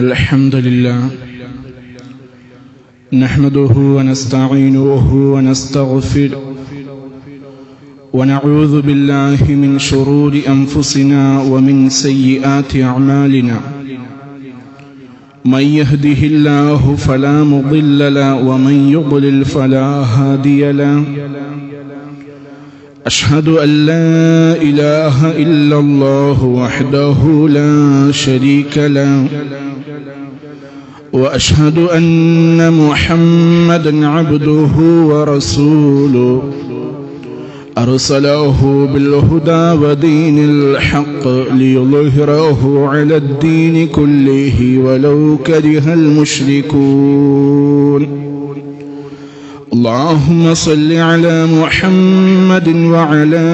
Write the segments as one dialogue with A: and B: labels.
A: إن الحمد لله نحمده ونستعينه ونستغفره ونعوذ بالله من شرور أنفسنا ومن سيئات أعمالنا من يهده الله فلا مضل له ومن يضلل فلا هادي له أشهد أن لا إله إلا الله وحده لا شريك له وأشهد أن محمدا عبده ورسوله أرسله بالهدى ودين الحق ليظهره على الدين كله ولو كره المشركون اللهم صل على محمد وعلى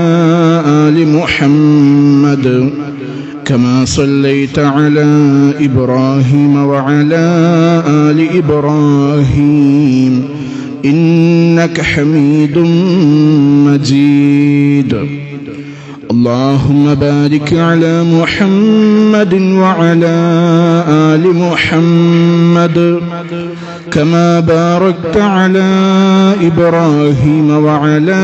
A: آل محمد كما صليت على إبراهيم وعلى آل إبراهيم إنك حميد مجيد اللهم بارك على محمد وعلى آل محمد كما باركت على إبراهيم وعلى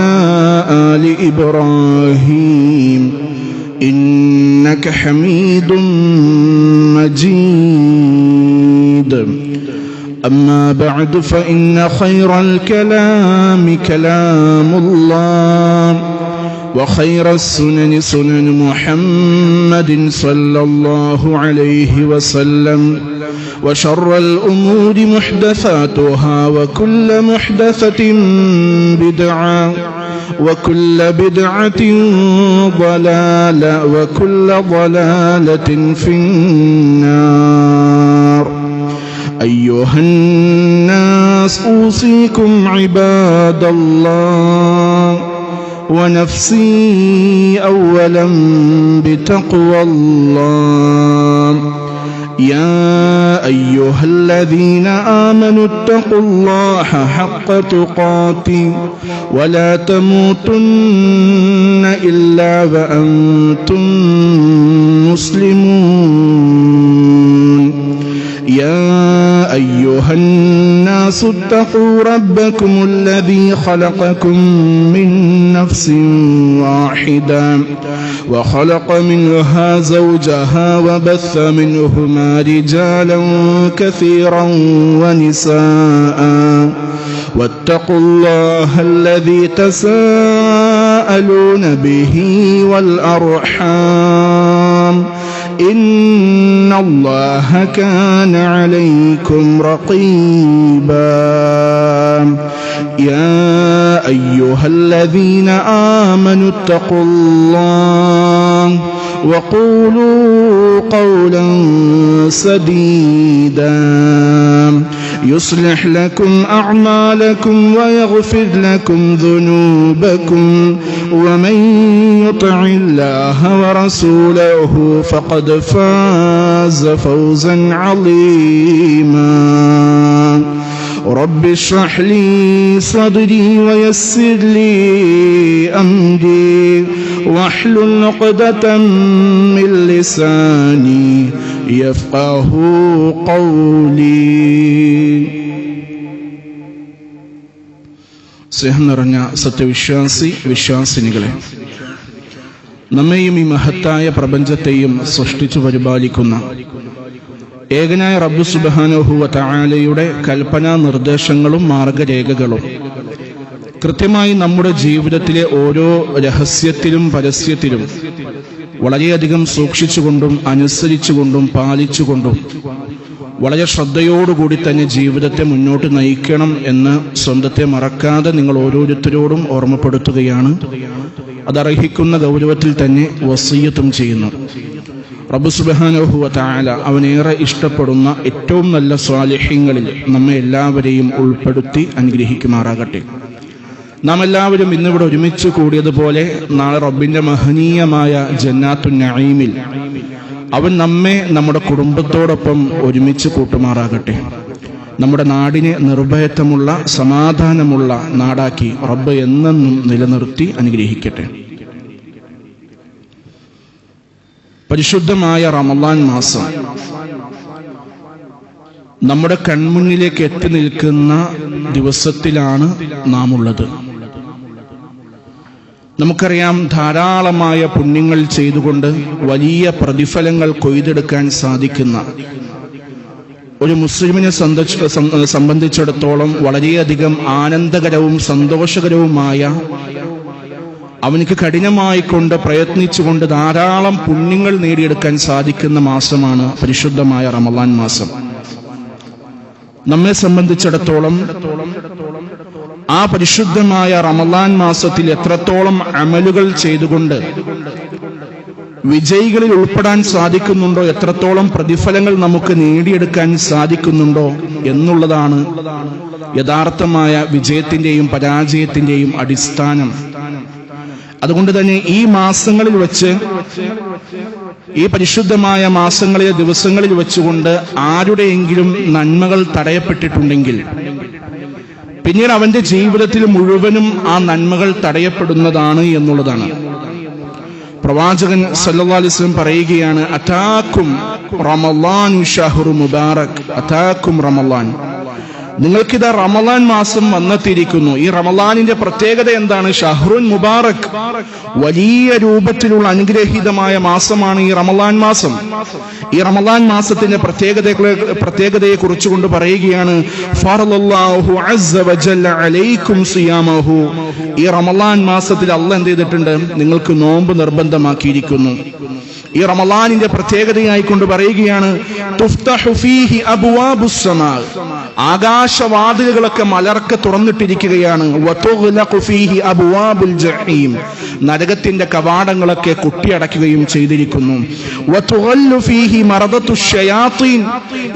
A: آل إبراهيم إنك حميد مجيد أما بعد فإن خير الكلام كلام الله وخير السنن سنن محمد صلى الله عليه وسلم وشر الأمور محدثاتها وكل محدثة بدعة وكل بدعة ضلالة وكل ضلالة في النار أيها الناس أوصيكم عباد الله ونفسي أولا بتقوى الله يا أيها الذين آمنوا اتقوا الله حق تقاته ولا تموتن إلا وأنتم مسلمون يا أيها الناس اتقوا ربكم الذي خلقكم من نفس واحدة وخلق منها زوجها وبث منهما رجالا كثيرا ونساء واتقوا الله الذي تساءلون به والأرحام إن الله كان عليكم رقيبا يا أيها الذين آمنوا اتقوا الله وقولوا قولا سديدا يصلح لكم أعمالكم ويغفر لكم ذنوبكم ومن يطع الله ورسوله فقد فاز فوزا عظيما رب اشرح لي صدري ويسر لي أمري واحلل عقدة من لساني يفقه قولي. സ്നേഹം നിറഞ്ഞ വിശ്വാസിനികളെ, നമ്മെയും ഈ മഹത്തായ പ്രപഞ്ചത്തെയും സൃഷ്ടിച്ചു പരിപാലിക്കുന്ന ഏകനായ റബ്ബ് സുബ്ഹാനഹു വ തആലയുടെ കൽപ്പനാ നിർദ്ദേശങ്ങളും മാർഗരേഖകളും കൃത്യമായി നമ്മുടെ ജീവിതത്തിലെ ഓരോ രഹസ്യത്തിലും പരസ്യത്തിലും വളരെയധികം സൂക്ഷിച്ചുകൊണ്ടും അനുസരിച്ചുകൊണ്ടും പാലിച്ചുകൊണ്ടും വളരെ ശ്രദ്ധയോടുകൂടി തന്നെ ജീവിതത്തെ മുന്നോട്ട് നയിക്കണം എന്ന് സ്വന്തത്തെ മറക്കാതെ നിങ്ങൾ ഓരോരുത്തരോടും ഓർമ്മപ്പെടുത്തുകയാണ്. അതർഹിക്കുന്ന ഗൗരവത്തിൽ തന്നെ വസിയ്യത്തും ചെയ്യുന്നു. റബ്ബ് സുബ്ഹാനഹു വ തആല അവനേറെ ഇഷ്ടപ്പെടുന്ന ഏറ്റവും നല്ല സ്വാലിഹീങ്ങളിൽ നമ്മെ എല്ലാവരെയും ഉൾപ്പെടുത്തി അനുഗ്രഹിക്കുമാറാകട്ടെ. നാം എല്ലാവരും ഇന്നിവിടെ ഒരുമിച്ച് കൂടിയതുപോലെ നാളെ റബ്ബിന്റെ മഹനീയമായ ജന്നാത്തുൻ നഈമിൽ അവൻ നമ്മെ നമ്മുടെ കുടുംബത്തോടൊപ്പം ഒരുമിച്ച് കൂട്ടുമാറാകട്ടെ. നമ്മുടെ നാടിനെ നിർഭയത്വമുള്ള സമാധാനമുള്ള നാടാക്കി റബ്ബ് എന്നെന്നും നിലനിർത്തി അനുഗ്രഹിക്കട്ടെ. പരിശുദ്ധമായ റമളാൻ മാസം നമ്മുടെ കൺമുന്നിലേക്ക് എത്തി നിൽക്കുന്ന ദിവസത്തിലാണ് നാം ഉള്ളത്. നമുക്കറിയാം, ധാരാളമായ പുണ്യങ്ങൾ ചെയ്തുകൊണ്ട് വലിയ പ്രതിഫലങ്ങൾ കൊയ്തെടുക്കാൻ സാധിക്കുന്ന ഒരു മുസ്ലിമിനെ സംബന്ധിച്ചിടത്തോളം വളരെയധികം ആനന്ദകരവും സന്തോഷകരവുമായ, അവനിക്ക് കഠിനമായിക്കൊണ്ട് പ്രയത്നിച്ചുകൊണ്ട് ധാരാളം പുണ്യങ്ങൾ നേടിയെടുക്കാൻ സാധിക്കുന്ന മാസമാണ് പരിശുദ്ധമായ റമളാൻ മാസം. നമ്മെ സംബന്ധിച്ചിടത്തോളം ആ പരിശുദ്ധമായ റമളാൻ മാസത്തിൽ എത്രത്തോളം അമലുകൾ ചെയ്തുകൊണ്ട് വിജയികളിൽ ഉൾപ്പെടാൻ സാധിക്കുന്നുണ്ടോ, എത്രത്തോളം പ്രതിഫലങ്ങൾ നമുക്ക് നേടിയെടുക്കാൻ സാധിക്കുന്നുണ്ടോ എന്നുള്ളതാണ് യഥാർത്ഥമായ വിജയത്തിന്റെയും പരാജയത്തിന്റെയും അടിസ്ഥാനം. അതുകൊണ്ട് തന്നെ ഈ മാസങ്ങളിൽ വെച്ച്, ഈ പരിശുദ്ധമായ മാസങ്ങളിലെ ദിവസങ്ങളിൽ വെച്ചുകൊണ്ട് ആരുടെയെങ്കിലും നന്മകൾ തടയപ്പെട്ടിട്ടുണ്ടെങ്കിൽ പിന്നീട് അവന്റെ ജീവിതത്തിൽ മുഴുവനും ആ നന്മകൾ തടയപ്പെടുന്നതാണ് എന്നുള്ളതാണ്. പ്രവാചകൻ സല്ലല്ലാഹു അലൈഹി വസല്ലം പറയുകയാണ്, അതാക്കും റമളാൻ ഷഹ്റു മുബാറക്, അതാക്കും റമളാൻ, നിങ്ങൾക്കിതാ റമളാൻ മാസം വന്നെത്തിയിരിക്കുന്നു. ഈ റമളാനിന്റെ പ്രത്യേകത എന്താണ്? ഷഹ്റുൻ മുബാറക്, വലിയ രൂപത്തിലുള്ള അനുഗ്രഹീതമായ മാസമാണ് ഈ റമളാൻ മാസം. ഈ റമളാൻ മാസത്തിന്റെ പ്രത്യേകതയെ കുറിച്ചുകൊണ്ട് പറയുകയാണ്, ഫറളല്ലാഹു അസ്സ വജല്ല അലൈക്കും സിയാമഹു, ഈ റമളാൻ മാസത്തിൽ അല്ലാഹ് എന്ത് ചെയ്തിട്ടുണ്ട്? നിങ്ങൾക്ക് നോമ്പ് നിർബന്ധമാക്കിയിരിക്കുന്നു. ഈ റമളാനിന്റെ പ്രത്യേകതയായിക്കൊണ്ട് പറയുകയാണ്, തുഫ്തഹു ഫീഹി അബ്വാബുസ് സമാ, ആകാശവാതിലുകളൊക്കെ മലർക്കെ തുറന്നിട്ടിരിക്കുകയാണ്. വതുഗ്ലഖു ഫീഹി അബ്വാബുൽ ജഹീം, നരകത്തിന്റെ കവാടങ്ങളൊക്കെ കൊട്ടിയടക്കുകയും ചെയ്തിരിക്കുന്നു. വതുഗല്ലു ഫീഹി മറദത്തുശ് ശയാത്തീൻ,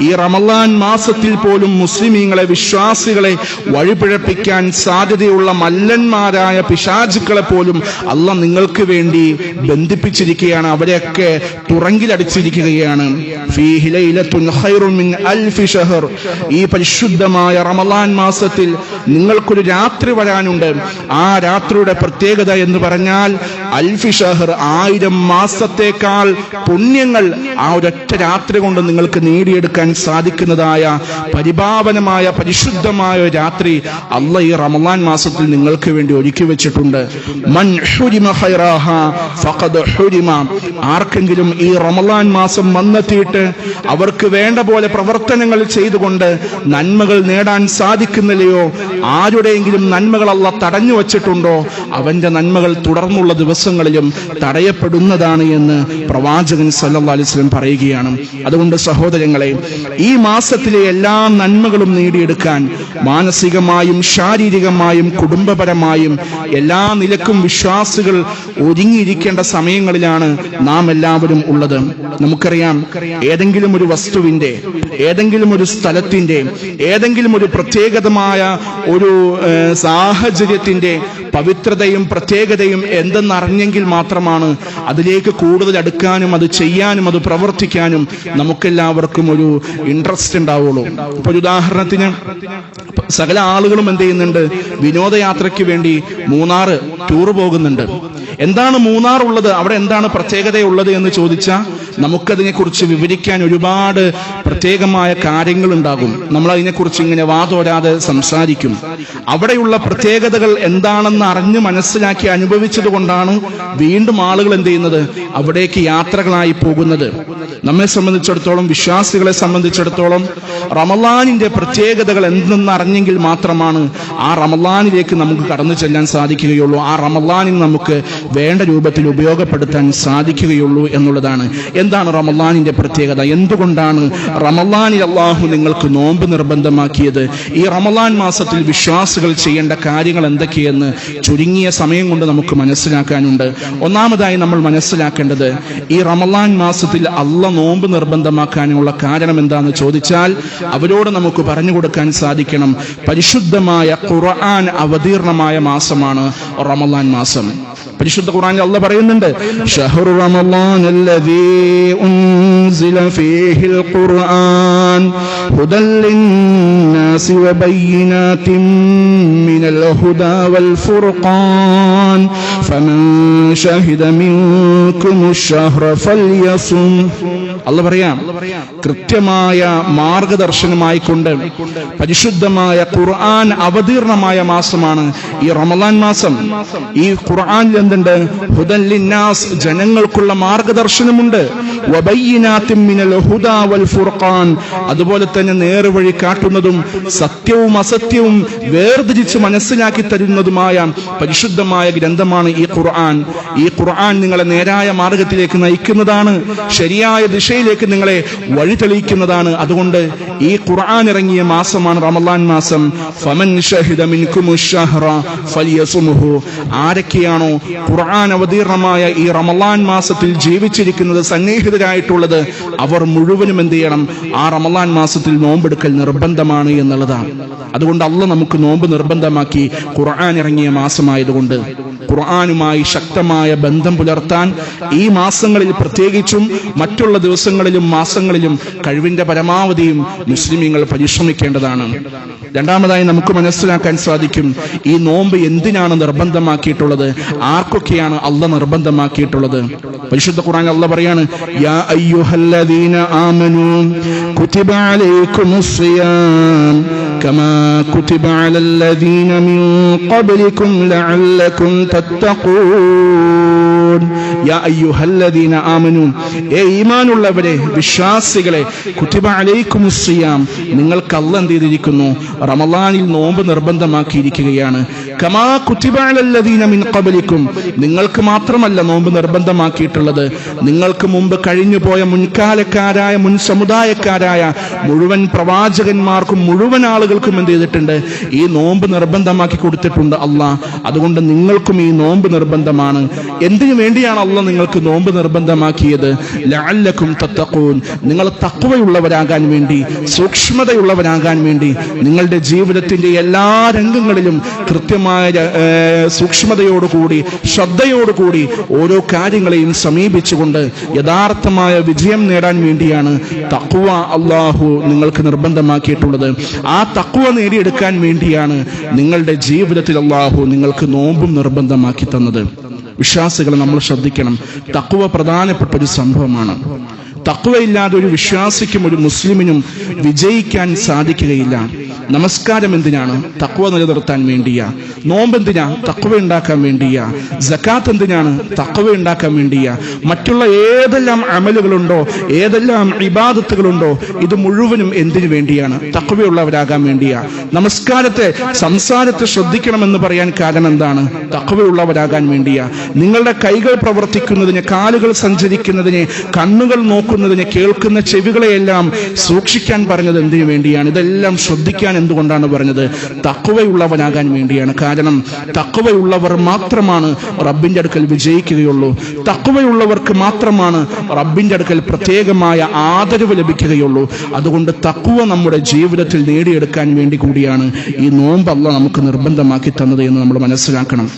A: ഈ റമളാൻ മാസത്തിൽ പോലും മുസ്ലിമീങ്ങളെ, വിശ്വാസികളെ വഴിപിഴപ്പിക്കാൻ സാധ്യതയുള്ള മല്ലന്മാരായ പിശാചുക്കളെ പോലും അല്ലാഹ് നിങ്ങൾക്ക് വേണ്ടി ബന്ധിപ്പിച്ചിരിക്കുകയാണ്, അവരെയൊക്കെ തുറങ്കിലടിച്ചിരിക്കുകയാണ്. ഫീഹി ലൈലത്തുൻ ഖൈറുൻ മിൻ അൽഫി ഷഹർ, ഈ പരിശുദ്ധമായ റമളാൻ മാസത്തിൽ നിങ്ങൾക്കൊരു രാത്രി വരാനുണ്ട്. ആ രാത്രിയുടെ പ്രത്യേകത എന്ന് പറഞ്ഞാൽ അൽഫി ഷഹർ, 1000 മാസത്തേക്കാൾ പുണ്യങ്ങൾ ആ ഒരൊറ്റ രാത്രി കൊണ്ട് നിങ്ങൾക്ക് നേടിയെടുക്കാൻ സാധിക്കുന്നതായ പരിപാവനമായ പരിശുദ്ധമായ ഒരു രാത്രി അല്ലാഹ് ഈ റമളാൻ മാസത്തിൽ നിങ്ങൾക്ക് വേണ്ടി ഒരുക്കി വെച്ചിട്ടുണ്ട്. മൻ ഹുരിമ ഖൈറഹ ഫഖദ് ഹുരിമ, ആർക്കെങ്കിലും ഈ റമളാൻ മാസം വന്നെത്തിയിട്ട് അവർക്ക് വേണ്ട പോലെ പ്രവർത്തനങ്ങൾ ചെയ്തുകൊണ്ട് നന്മകൾ നേടാൻ സാധിക്കുന്നില്ലയോ, ആരുടെയെങ്കിലും നന്മകൾ അല്ലാഹ് തടഞ്ഞു വച്ചിട്ടുണ്ടോ, അവന്റെ നന്മകൾ തുടർന്നുള്ള ദിവസങ്ങളിലും തടയപ്പെടുന്നതാണ് എന്ന് പ്രവാചകൻ സല്ലല്ലാഹു അലൈഹി വസല്ലം പറയുകയാണ്. അതുകൊണ്ട് സഹോദരങ്ങളെ, ഈ മാസത്തിലെ എല്ലാ നന്മകളും നേടിയെടുക്കാൻ മാനസികമായും ശാരീരികമായും കുടുംബപരമായും എല്ലാ നിലക്കും വിശ്വാസികൾ ഒരുങ്ങിയിരിക്കേണ്ട സമയങ്ങളിലാണ് നാം എല്ലാവരും ഉള്ളത്. നമുക്കറിയാം, ഏതെങ്കിലും ഒരു വസ്തുവിന്റെ, ഏതെങ്കിലും ഒരു സ്ഥലത്തിന്റെ, ഏതെങ്കിലും ഒരു പ്രത്യേകതമായ ഒരു സാഹചര്യത്തിന്റെ പവിത്രതയും പ്രത്യേകതയും എന്തെന്നറിഞ്ഞെങ്കിൽ മാത്രമാണ് അതിലേക്ക് കൂടുതൽ അടുക്കാനും അത് ചെയ്യാനും അത് പ്രവർത്തിക്കാനും നമുക്കെല്ലാവർക്കും ഒരു ഇൻട്രസ്റ്റ് ഉണ്ടാവുള്ളൂ. ഇപ്പൊ ഒരു ഉദാഹരണത്തിന്, സകല ആളുകളും എന്ത് ചെയ്യുന്നുണ്ട്? വിനോദയാത്രയ്ക്ക് വേണ്ടി മൂന്നാർ ടൂർ പോകുന്നുണ്ട്. എന്താണ് മൂന്നാർ ഉള്ളത്, അവിടെ എന്താണ് പ്രത്യേകതയുള്ളത് എന്ന് ചോദിച്ചാൽ നമുക്കതിനെ കുറിച്ച് വിവരിക്കാൻ ഒരുപാട് പ്രത്യേകമായ കാര്യങ്ങൾ ഉണ്ടാകും. നമ്മൾ അതിനെക്കുറിച്ച് ഇങ്ങനെ വാതോരാതെ സംസാരിക്കും. അവിടെയുള്ള പ്രത്യേകതകൾ എന്താണെന്ന് അറിഞ്ഞ് മനസ്സിലാക്കി അനുഭവിച്ചത് കൊണ്ടാണ് വീണ്ടും ആളുകൾ എന്ത് ചെയ്യുന്നത്? അവിടേക്ക് യാത്രകളായി പോകുന്നത്. നമ്മെ സംബന്ധിച്ചിടത്തോളം, വിശ്വാസികളെ സംബന്ധിച്ചിടത്തോളം റമളാനിന്റെ പ്രത്യേകതകൾ എന്തെന്ന് അറിഞ്ഞെങ്കിൽ മാത്രമാണ് ആ റമളാനിലേക്ക് നമുക്ക് കടന്നു ചെല്ലാൻ സാധിക്കുകയുള്ളൂ, ആ റമളാനിന് നമുക്ക് വേണ്ട രൂപത്തിൽ ഉപയോഗപ്പെടുത്താൻ സാധിക്കുകയുള്ളൂ എന്നുള്ളതാണ്. എന്താണ് റമളാനിന്റെ പ്രത്യേകത? എന്തുകൊണ്ടാണ് റമളാനിൽ അല്ലാഹു നിങ്ങൾക്ക് നോമ്പ് നിർബന്ധമാക്കിയത്? ഈ റമളാൻ മാസത്തിൽ വിശ്വാസികൾ ചെയ്യേണ്ട കാര്യങ്ങൾ എന്തൊക്കെയെന്ന് ചുരുങ്ങിയ സമയം കൊണ്ട് നമുക്ക് മനസ്സിലാക്കാനുണ്ട്. ഒന്നാമതായി നമ്മൾ മനസ്സിലാക്കേണ്ടത്, ഈ റമളാൻ മാസത്തിൽ അല്ലാഹ് നോമ്പ് നിർബന്ധമാക്കാനുള്ള കാരണം എന്താണെന്ന് ചോദിച്ചാൽ അവരോട് നമുക്ക് പറഞ്ഞു കൊടുക്കാൻ സാധിക്കണം, പരിശുദ്ധമായ ഖുർആൻ അവതീർണമായ മാസമാണ് റമളാൻ മാസം. പരിശുദ്ധ ഖുർആനിൽ അല്ലാഹ് പറയുന്നുണ്ട്, ഷഹ്റു റമളാനല്ലദീ ഉൻസില ഫീഹിൽ ഖുർആൻ ഹുദൽ ലിന്നാസി വബയ്യിനാതിൻ മിനൽ ഹുദാ വൽ ഫുർഖാൻ ഫമൻ ഷഹിദ മിൻകുമുശ് ശഹ്റ ഫൽയസും. അല്ലാഹ് പറയാം, കൃത്യമായ മാർഗദർശനമായി കൊണ്ട് പരിശുദ്ധമായ ഖുർആൻ അവതീർണമായ മാസമാണ് ഈ റമളാൻ മാസം. ഈ ഖുർആനിൽ എന്തുണ്ട്? ഹുദൻ ലിന്നാസ്, ജനങ്ങൾക്കുള്ള മാർഗദർശനമുണ്ട്. വബയ്യിനാതിൻ മിനൽ ഹുദാ വൽ ഫുർഖാൻ, അതുപോലെ തന്നെ നേർവഴി കാട്ടുന്നതും സത്യവും അസത്യവും വേർതിരിച്ച് മനസ്സിലാക്കി തരുന്നതുമായ പരിശുദ്ധമായ ഗ്രന്ഥമാണ് ഈ ഖുർആൻ. ഈ ഖുർആൻ നിങ്ങളെ നേരായ മാർഗത്തിലേക്ക് നയിക്കുന്നതാണ്, ശരിയായ ദിശയിലേക്ക് നിങ്ങളെ വഴി തെളിയിക്കുന്നതാണ്. അതുകൊണ്ട് ഈ ഖുർആൻ ഇറങ്ങിയ മാസമാണ് റമളാൻ മാസം. ഫമൻ ഷഹിദ മിൻകുമുശ് ശഹ്റ ഫൽയസുമുഹു. ആരൊക്കെയാണോ ഖുർആൻ അവതീർണമായ ഈ റമളാൻ മാസത്തിൽ ജീവിച്ചിരിക്കുന്നത്, സന്നിഹിതരായിട്ടുള്ളത്, അവർ മുഴുവനും എന്ത് ചെയ്യണം? ആ റമളാൻ മാസത്തിൽ നോമ്പെടുക്കൽ നിർബന്ധമാണ് എന്നുള്ളതാണ്. അതുകൊണ്ട് അല്ലാഹ് നമുക്ക് നോമ്പ് നിർബന്ധമാക്കി. ഖുർആൻ ഇറങ്ങിയ മാസമായതുകൊണ്ട് ഖുർആനുമായി ശക്തമായ ബന്ധം പുലർത്താൻ ഈ മാസങ്ങളിൽ പ്രത്യേകിച്ചും മറ്റുള്ള ദിവസങ്ങളിലും മാസങ്ങളിലും കഴിവിന്റെ പരമാവധിയും മുസ്ലിമീങ്ങൾ പരിശ്രമിക്കേണ്ടതാണ്. രണ്ടാമതായി നമുക്ക് മനസ്സിലാക്കാൻ സാധിക്കും, ഈ നോമ്പ് എന്തിനാണ് നിർബന്ധമാക്കിയിട്ടുള്ളത്, ആർക്കൊക്കെയാണ് അല്ലാഹ് നിർബന്ധമാക്കിയിട്ടുള്ളത്. പരിശുദ്ധ ഖുർആൻ അല്ലാഹ് പറയാണ്, യാ അയ്യുഹല്ലദീന ആമനൂ കുതിബ അലൈക്കുമുസ് സിയാം കമാ കുതിബ അലല്ലദീന മിൻ ഖബ്ലികും ലഅല്ലകും തത്തഖൂൻ. യാ അയ്യുഹല്ലദീന ആമനൂ, ഏ ഈമാനുള്ളവരെ, വിശ്വാസികളെ, കുതിബ അലൈക്കുമുസ് സിയാം, നിങ്ങൾക്ക് അല്ലാഹ് എന്ത് ചെയ്തിരിക്കുന്നു? റമളാനിൽ നോമ്പ് നിർബന്ധമാക്കിയിരിക്കുകയാണ്. കമാ കുതിബ അലല്ലദീന മിൻ ഖബ്ലികും, നിങ്ങൾക്ക് മാത്രമല്ല നോമ്പ് നിർബന്ധമാക്കിയിട്ടുള്ളത്, നിങ്ങൾക്ക് മുമ്പ് കഴിഞ്ഞുപോയ മുൻകാലക്കാരായ മുൻ സമുദായക്കാരായ മുഴുവൻ പ്രവാചകന്മാർക്കും മുഴുവൻ ആളുകൾക്കും എന്ത് ചെയ്തിട്ടുണ്ട്? ഈ നോമ്പ് നിർബന്ധമാക്കി കൊടുത്തിട്ടുണ്ട് അല്ലാഹ്. അതുകൊണ്ട് നിങ്ങൾക്കും ഈ നോമ്പ് നിർബന്ധമാണ്. എന്തിനു വേണ്ടിയാണ് അല്ലാഹ് നിങ്ങൾക്ക് നോമ്പ് നിർബന്ധമാക്കിയത്? ലഅല്ലകും തത്തഖൂൻ, നിങ്ങൾ തഖ്വയുള്ളവരാകാൻ വേണ്ടി, സൂക്ഷ്മതയുള്ളവരാകാൻ വേണ്ടി, നിങ്ങളുടെ ജീവിതത്തിന്റെ എല്ലാ രംഗങ്ങളിലും കൃത്യമായ സൂക്ഷ്മതയോടുകൂടി ശ്രദ്ധയോടുകൂടി ഓരോ കാര്യങ്ങളെയും സമീപിച്ചുകൊണ്ട് യഥാർത്ഥമായ വിജയം നേടാൻ വേണ്ടിയാണ് തഖ്വ അല്ലാഹു നിങ്ങൾക്ക് നിർബന്ധമാക്കിയിട്ടുള്ളത്. ആ തഖ്വ നേടിയെടുക്കാൻ വേണ്ടിയാണ് നിങ്ങളുടെ ജീവിതത്തിൽ അല്ലാഹു നിങ്ങൾക്ക് നോമ്പും നിർബന്ധമാക്കി തന്നത്. വിശ്വാസികളെ നമ്മൾ ശ്രദ്ധിക്കണം, തഖ്വ പ്രധാനപ്പെട്ട ഒരു സംഭവമാണ്. തഖ്വയില്ലാതെ ഒരു വിശ്വാസിക്കും ഒരു മുസ്ലിമിനും വിജയിക്കാൻ സാധിക്കുകയില്ല. നമസ്കാരം എന്തിനാണ്? തഖ്വ നിലനിർത്താൻ വേണ്ടിയാ. നോമ്പ് എന്തിനാ? തഖ്വ ഉണ്ടാക്കാൻ വേണ്ടിയാ. സകാത്ത് എന്തിനാണ്? തഖ്വ ഉണ്ടാക്കാൻ വേണ്ടിയാ. മറ്റുള്ള ഏതെല്ലാം അമലുകളുണ്ടോ, ഏതെല്ലാം ഇബാദത്തുകളുണ്ടോ, ഇത് മുഴുവനും എന്തിനു വേണ്ടിയാണ്? തഖ്വയുള്ളവരാകാൻ വേണ്ടിയാ. സംസാരത്തെ ശ്രദ്ധിക്കണമെന്ന് പറയാൻ കാരണം എന്താണ്? തഖ്വയുള്ളവരാകാൻ വേണ്ടിയാ. നിങ്ങളുടെ കൈകൾ പ്രവർത്തിക്കുന്നതിന്, കാലുകൾ സഞ്ചരിക്കുന്നതിന്, കണ്ണുകൾ നോക്കുന്നതിന്, കേൾക്കുന്ന ചെവികളെയെല്ലാം സൂക്ഷിക്കാൻ പറഞ്ഞത് എന്തിനു വേണ്ടിയാണ്? ഇതെല്ലാം ശ്രദ്ധിക്കാൻ എന്തുകൊണ്ടാണ് പറഞ്ഞത്? തഖ്വയുള്ളവനാകാൻ വേണ്ടിയാണ്. കാരണം തഖ്വയുള്ളവർ മാത്രമാണ് റബ്ബിന്റെ അടുക്കൽ വിജയിക്കുകയുള്ളൂ. തഖ്വയുള്ളവർക്ക് മാത്രമാണ് റബ്ബിന്റെ അടുക്കൽ പ്രത്യേകമായ ആദരവ് ലഭിക്കുകയുള്ളൂ. അതുകൊണ്ട് തഖ്വ നമ്മുടെ ജീവിതത്തിൽ നേടിയെടുക്കാൻ വേണ്ടി കൂടിയാണ് ഈ നോമ്പ് അല്ലാഹ് നമുക്ക് നിർബന്ധമാക്കി തന്നത് എന്ന് നമ്മൾ മനസ്സിലാക്കണം.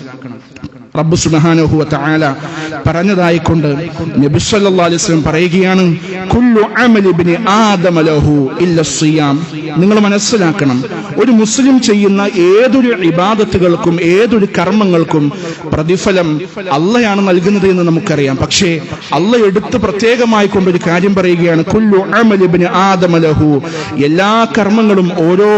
A: റബ്ബ് സുബ്ഹാനഹു വ തആല പറഞ്ഞതായിക്കൊണ്ട് നബി സല്ലല്ലാഹു അലൈഹി വസല്ലം പറയുകയാണ്, കുല്ലു അമലി ഇബ്നി ആദമ ലഹു ഇല്ല സിയാം. നിങ്ങൾ മനസ്സിലാക്കണം, ഒരു മുസ്ലിം ചെയ്യുന്ന ഏതൊരു ഇബാദത്തുകൾക്കും ഏതൊരു കർമ്മങ്ങൾക്കും പ്രതിഫലം അല്ലാഹയാണ് നൽകുന്നത് എന്ന് നമുക്കറിയാം. പക്ഷേ അല്ലാഹ് എടുത്ത് പ്രത്യേകമായി കൊണ്ടൊരു കാര്യം പറയുകയാണ്, കുല്ലു അമലി ഇബ്നി ആദമ ലഹു. എല്ലാ കർമ്മങ്ങളും ഓരോ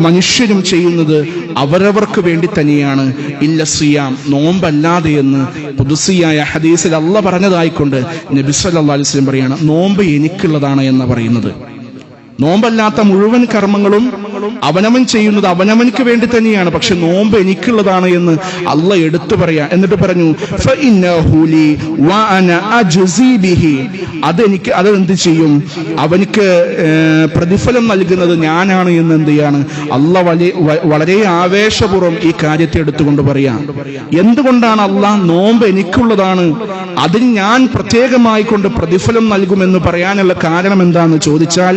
A: മനുഷ്യരും ചെയ്യുന്നത് അവരവർക്ക് വേണ്ടി തന്നെയാണ്. ഇല്ല സിയാം, നോമ്പല്ലാതെ എന്ന് ഖുദ്സിയായ ഹദീസിൽ അല്ലാഹ് പറഞ്ഞതായിക്കൊണ്ട് നബി സല്ലല്ലാഹു അലൈഹി വസല്ലം പറയാണ്, നോമ്പ് എനിക്കുള്ളതാണ് എന്ന് പറയുന്നത്. നോമ്പല്ലാത്ത മുഴുവൻ കർമ്മങ്ങളും അവനവൻ ചെയ്യുന്നത് അവനവൻക്ക് വേണ്ടി തന്നെയാണ്. പക്ഷെ നോമ്പ് എനിക്കുള്ളതാണ് എന്ന് അല്ലാഹ് എടുത്തു പറയാ. എന്നിട്ട് പറഞ്ഞു, അതെന്ത് ചെയ്യും? അവനിക്ക് പ്രതിഫലം നൽകുന്നത് ഞാനാണ് എന്ന് എന്ത് ചെയ്യാണ്? അല്ലാഹ് വളരെ ആവേശപൂർവ്വം ഈ കാര്യത്തെ എടുത്തുകൊണ്ട് പറയാ. എന്തുകൊണ്ടാണ് അല്ലാഹ് നോമ്പ് എനിക്കുള്ളതാണ്, അതിന് ഞാൻ പ്രത്യേകമായി കൊണ്ട് പ്രതിഫലം നൽകുമെന്ന് പറയാനുള്ള കാരണം എന്താണെന്ന് ചോദിച്ചാൽ,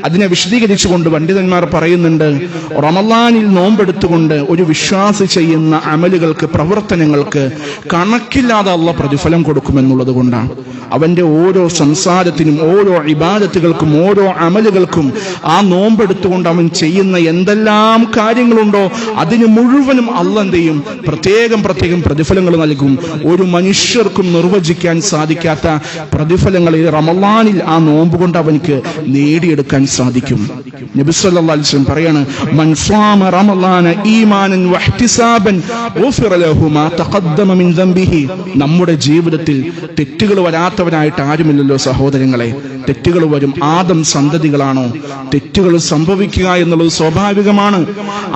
A: അതിനെ വിശദീകരിച്ചുകൊണ്ട് പണ്ഡിതന്മാർ പറയുന്നുണ്ട്, റമളാനിൽ നോമ്പെടുത്തുകൊണ്ട് ഒരു വിശ്വാസി ചെയ്യുന്ന അമലുകൾക്ക്, പ്രവർത്തനങ്ങൾക്ക് കണക്കില്ലാതെ അള്ളാഹ് പ്രതിഫലം കൊടുക്കുമെന്നുള്ളത് കൊണ്ടാണ്. അവന്റെ ഓരോ സംസാരത്തിനും, ഓരോ ഇബാദത്തുകൾക്കും, ഓരോ അമലുകൾക്കും ആ നോമ്പെടുത്തുകൊണ്ട് അവൻ ചെയ്യുന്ന എന്തെല്ലാം കാര്യങ്ങളുണ്ടോ അതിന് മുഴുവനും അള്ളാഹ് എന്ത് ചെയ്യും? പ്രത്യേകം പ്രതിഫലങ്ങൾ നൽകും. ഒരു മനുഷ്യർക്കും നിർവചിക്കാൻ സാധിക്കാത്ത പ്രതിഫലങ്ങൾ ഈ റമളാനിൽ ആ നോമ്പ് കൊണ്ട് അവനിക്ക് നേടിയെടുക്കാൻ സാധിക്കും. നബി സല്ലല്ലാഹു അലൈഹി വസല്ലം പറയാണ്, മൻ സ്വാമ റമളാന ഈമാനൻ വഹ്തിസാബൻ ഗുഫിറ ലഹു മാ തഖദ്ദമ മിൻ ദംബിഹി. നമ്മുടെ ജീവിതത്തിൽ തെറ്റുകൾ വരാത്തവരായിട്ട് ആരുമില്ലല്ലോ സഹോദരങ്ങളെ. തെറ്റുകൾ വരും. ആദം സന്തതികളാണോ? തെറ്റുകൾ സംഭവിക്കുക എന്നുള്ളത് സ്വാഭാവികമാണ്.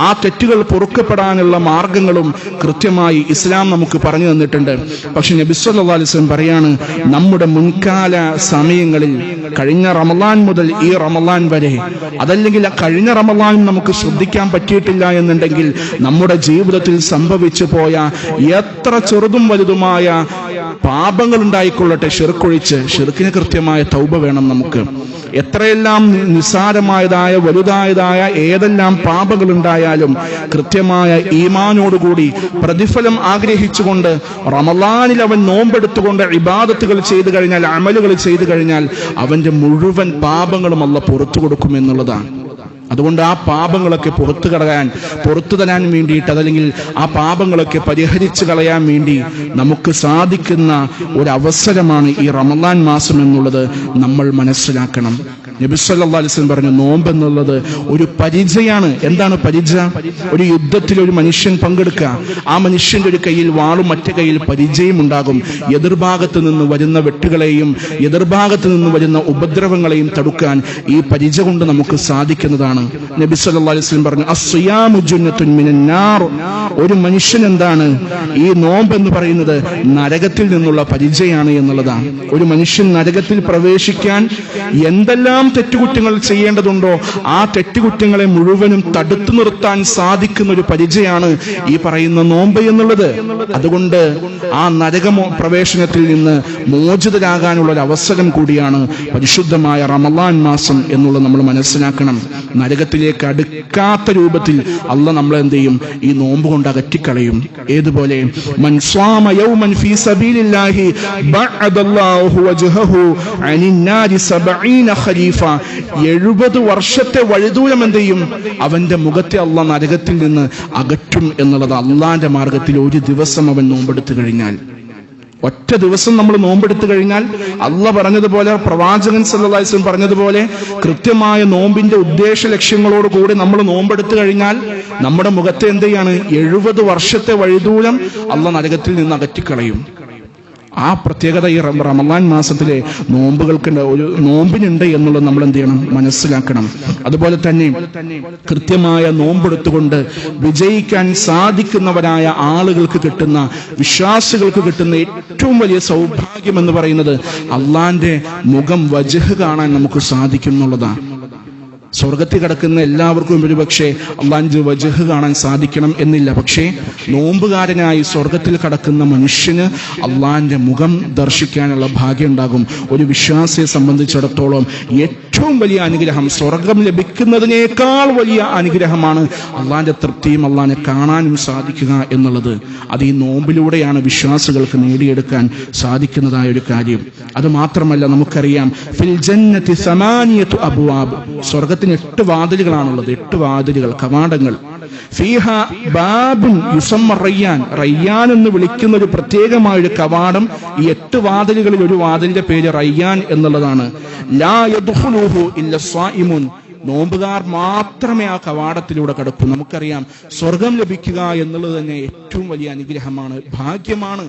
A: ആ തെറ്റുകൾ പൊറുക്കപ്പെടാനുള്ള മാർഗങ്ങളും കൃത്യമായി ഇസ്ലാം നമുക്ക് പറഞ്ഞു തന്നിട്ടുണ്ട്. പക്ഷെ നബി സല്ലല്ലാഹു അലൈഹി വസല്ലം പറയാണ്, നമ്മുടെ മുൻകാല സമയങ്ങളിൽ, കഴിഞ്ഞ റമളാൻ മുതൽ ഈ റമളാൻ വരെ, അതല്ലെങ്കിൽ കഴിഞ്ഞ റമളാനും നമുക്ക് ശ്രദ്ധിക്കാൻ പറ്റിയിട്ടില്ല എന്നുണ്ടെങ്കിൽ നമ്മുടെ ജീവിതത്തിൽ സംഭവിച്ചു പോയ എത്ര ചെറുതും വലുതുമായ പാപങ്ങൾ ഉണ്ടായിക്കൊള്ളട്ടെ, ഷിർക്കൊഴിച്ച്, ഷിർക്കിന് കൃത്യമായ തൗബ വേണം നമുക്ക്. എത്രയെല്ലാം നിസ്സാരമായതായ വലുതായതായ ഏതെല്ലാം പാപങ്ങൾ ഉണ്ടായാലും കൃത്യമായ ഈമാനോടുകൂടി പ്രതിഫലം ആഗ്രഹിച്ചുകൊണ്ട് റമളാനിൽ അവൻ നോമ്പെടുത്തുകൊണ്ട് ഇബാദത്തുകൾ ചെയ്തു കഴിഞ്ഞാൽ, അമലുകൾ ചെയ്തു കഴിഞ്ഞാൽ അവന്റെ മുഴുവൻ പാപങ്ങളും അല്ലാഹ് പുറത്തു കൊടുക്കുമെന്നുള്ളതാണ്. അതുകൊണ്ട് ആ പാപങ്ങളൊക്കെ പുറത്തു തരാൻ വേണ്ടിയിട്ട്, അതല്ലെങ്കിൽ ആ പാപങ്ങളൊക്കെ പരിഹരിച്ചു കളയാൻ വേണ്ടി നമുക്ക് സാധിക്കുന്ന ഒരവസരമാണ് ഈ റമളാൻ മാസം എന്നുള്ളത് നമ്മൾ മനസ്സിലാക്കണം. നബി സല്ലല്ലാഹു അലൈഹി വസല്ലം പറഞ്ഞു, നോമ്പ് എന്നുള്ളത് ഒരു പരിചയാണ്. എന്താണ് പരിച? ഒരു യുദ്ധത്തിൽ ഒരു മനുഷ്യൻ പങ്കെടുക്കുക, ആ മനുഷ്യന്റെ ഒരു കയ്യിൽ വാളും മറ്റേ കയ്യിൽ പരിചയം ഉണ്ടാകും. എതിർഭാഗത്ത് നിന്ന് വരുന്ന വെട്ടുകളെയും എതിർഭാഗത്ത് നിന്ന് വരുന്ന ഉപദ്രവങ്ങളെയും തടുക്കാൻ ഈ പരിച കൊണ്ട് നമുക്ക് സാധിക്കുന്നതാണ്. നബി സല്ലല്ലാഹു അലൈഹി വസല്ലം പറഞ്ഞു, അസ്സിയാമു ജുന്നത്തുൻ മിനൻ നാർ. ഒരു മനുഷ്യൻ എന്താണ്? ഈ നോമ്പ് എന്ന് പറയുന്നത് നരകത്തിൽ നിന്നുള്ള പരിചയാണ് എന്നുള്ളതാണ്. ഒരു മനുഷ്യൻ നരകത്തിൽ പ്രവേശിക്കാൻ എന്തെല്ലാം തെറ്റുകുറ്റങ്ങൾ ചെയ്യേണ്ടതുണ്ടോ ആ തെറ്റുകുറ്റങ്ങളെ മുഴുവനും തടുത്തു നിർത്താൻ സാധിക്കുന്ന ഒരു പരിചയാണ് ഈ പറയുന്ന നോമ്പ് എന്നുള്ളത്. അതുകൊണ്ട് ആ നരകമോ പ്രവേശനത്തിൽ നിന്ന് മോചിതരാകാനുള്ള ഒരു അവസരം കൂടിയാണ് പരിശുദ്ധമായ റമളാൻ മാസം എന്നുള്ളത് നമ്മൾ മനസ്സിലാക്കണം. നരകത്തിലേക്ക് അടുക്കാത്ത രൂപത്തിൽ അള്ളാഹ് നമ്മളെ എന്ത് ചെയ്യും? ഈ നോമ്പ് കൊണ്ട് അകറ്റിക്കളയും. ഏതുപോലെ? മൻ സ്വാമ യൗമൻ ഫീ സബീലില്ലാഹി ബഅദല്ലാഹു വജ്ഹഹു അനിൻ നാരി 70 ഖരീഫ. 70 വർഷത്തെ വഴിദൂരം എന്ത് ചെയ്യും? അവന്റെ മുഖത്തെ അള്ളാഹ് നരകത്തിൽ നിന്ന് അകറ്റും എന്നുള്ളത്. അള്ളാന്റെ മാർഗത്തിൽ ഒരു ദിവസം അവൻ നോമ്പെടുത്തു കഴിഞ്ഞാൽ, ഒറ്റ ദിവസം നമ്മൾ നോമ്പെടുത്തു കഴിഞ്ഞാൽ, അള്ളാഹ് പറഞ്ഞതുപോലെ, പ്രവാചകൻ സല്ലല്ലാഹു അലൈഹി വസല്ലം പറഞ്ഞതുപോലെ കൃത്യമായ നോമ്പിന്റെ ഉദ്ദേശ ലക്ഷ്യങ്ങളോട് കൂടി നമ്മൾ നോമ്പെടുത്തു കഴിഞ്ഞാൽ നമ്മുടെ മുഖത്തെ എന്ത് ചെയ്യാണ്? 70 വർഷത്തെ വഴിദൂരം അള്ളാഹ് നരകത്തിൽ നിന്ന് അകറ്റിക്കളയും. ആ പ്രത്യേകത ഈ റമളാൻ മാസത്തിലെ ഒരു നോമ്പിനുണ്ട് എന്നുള്ളത് നമ്മൾ എന്ത് ചെയ്യണം? മനസ്സിലാക്കണം. അതുപോലെ തന്നെ കൃത്യമായ നോമ്പെടുത്തുകൊണ്ട് വിജയിക്കാൻ സാധിക്കുന്നവരായ ആളുകൾക്ക് കിട്ടുന്ന, വിശ്വാസികൾക്ക് കിട്ടുന്ന ഏറ്റവും വലിയ സൗഭാഗ്യം എന്ന് പറയുന്നത് അള്ളാന്റെ മുഖം, വജ്ഹ് കാണാൻ നമുക്ക് സാധിക്കും എന്നുള്ളതാണ്. സ്വർഗത്തിൽ കിടക്കുന്ന എല്ലാവർക്കും ഒരുപക്ഷെ അള്ളാന്റെ വജ്ഹ് കാണാൻ സാധിക്കണം എന്നില്ല. പക്ഷേ നോമ്പുകാരനായി സ്വർഗത്തിൽ കിടക്കുന്ന മനുഷ്യന് അള്ളാന്റെ മുഖം ദർശിക്കാനുള്ള ഭാഗ്യം ഉണ്ടാകും. ഒരു വിശ്വാസിയെ സംബന്ധിച്ചിടത്തോളം ഏറ്റവും വലിയ അനുഗ്രഹം, സ്വർഗം ലഭിക്കുന്നതിനേക്കാൾ വലിയ അനുഗ്രഹമാണ് അള്ളാന്റെ തൃപ്തിയും അള്ളാനെ കാണാനും സാധിക്കുക എന്നുള്ളത്. അത് ഈ നോമ്പിലൂടെയാണ് വിശ്വാസികൾക്ക് നേടിയെടുക്കാൻ സാധിക്കുന്നതായ ഒരു കാര്യം. അത് മാത്രമല്ല, നമുക്കറിയാം ഫിൽ ജന്നതി 8 അബ്വാബ്. സ്വർഗത്തിന് 8 വാതിലുകളാണുള്ളത്. 8 വാതിലുകൾ, കവാടങ്ങൾ. ഫീഹ ബാബുൻ യുസമ്മ റയ്യാൻ. റയ്യാൻ എന്ന് വിളിക്കുന്ന ഒരു പ്രത്യേകമായൊരു കവാടം. ഈ 8 വാതിലുകളിൽ ഒരു വാതിലിന്റെ പേര് റയ്യാൻ എന്നുള്ളതാണ്. ലാ യദ്ഖുലുഹു ഇല്ല സ്വായിമുൻ. നോമ്പുകാർ മാത്രമേ ആ കവാടത്തിലൂടെ കടക്കൂ. നമുക്കറിയാം സ്വർഗം ലഭിക്കുക എന്നുള്ളത് തന്നെ ഏറ്റവും വലിയ അനുഗ്രഹമാണ്, ഭാഗ്യമാണ്.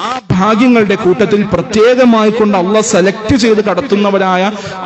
A: ആ ഭാഗ്യങ്ങളുടെ കൂട്ടത്തിൽ പ്രത്യേകമായി കൊണ്ട് അള്ളാഹ് സെലക്ട് ചെയ്ത് കടത്തുന്നവരായ